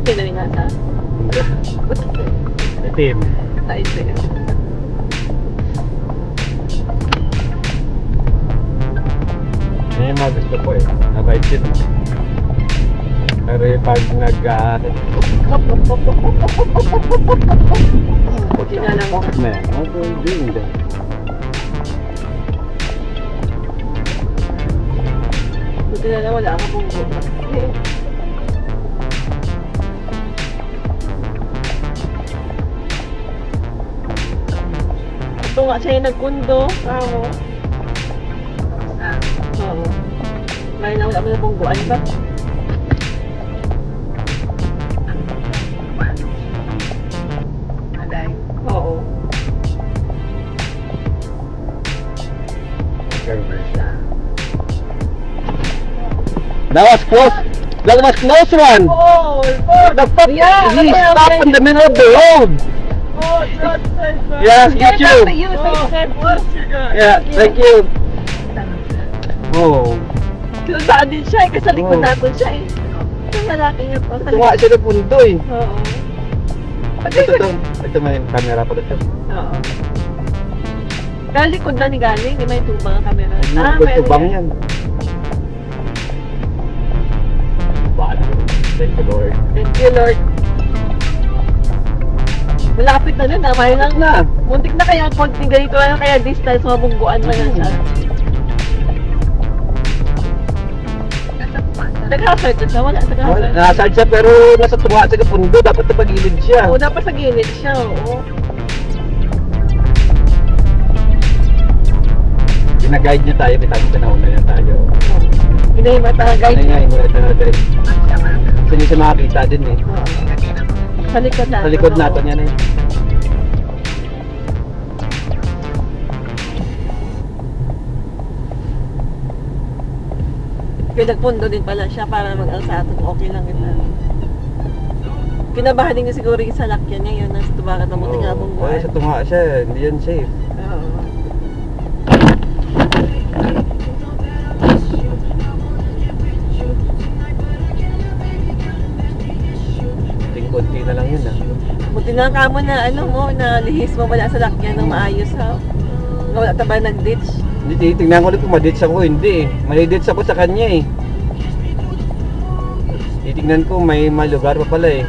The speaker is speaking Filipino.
Puti na rin nasa. Itim. Ay, sa'yo. Yan yung mga gusto ko eh. Nakaitin mo. Pero yung pag Puti na lang. Man, what are you doing there? Buti na lang wala akong bunggo. Ito nga siya yung nagkundo. Oo. Oo. Ngayon na wala mo na bungguan ba? Aday. Oo. That was close. That was close one. Oh, The fuck? Yeah, He okay, stopped okay. in the middle of the road. Oh, it's not safe. Yes, you too. Yeah, thank you. Oh. Saan din siya eh, kasi sa likod Oh. natin siya eh. Yung lalaki niya po. Sa Tunga likod. siya ng pundo eh. Oo. Ito may camera pala siya. Oo. Kaya likod na ni galing, di may tubang ang camera. May tubang yan. Bala. Thank you Lord. Thank you, Lord. Malapit na nun, may lang Na. muntik na kaya konting ganito na kaya distance, mabungguan mo na siya. Nag-hazard na siya, wala nag-hazard. Nasaan siya pero nasa tunga sa pundo. Dapat napagilid siya. Oo, dapat sa gilid siya, oo. Gina-guide niya tayo. May tamang panahon na yan tayo. Hindi yung matagay. Ano nga yung ito natin. Kasi hindi siya makakita din eh. Oo. Sa likod natin. Sa likod oo. natin yan eh. Kaya nagpundo din pala siya para mag-alsa ato kung okay lang ito. Kinabahan din niya siguro yung salakyan niya yun. Nasa tubakan na muntik na Oo. bungguan. Kaya sa tunga siya. Hindi yan safe. Oo. Konti na lang yun ah. Buti na ka mo na ano mo, na lihis mo pala sa lakyan ng maayos ha. Nga wala ba nag-ditch? Hindi, titignan ko ulit kung madits ako. Hindi eh. Malidits ako sa kanya eh. Titignan ko may malugar pa pala eh.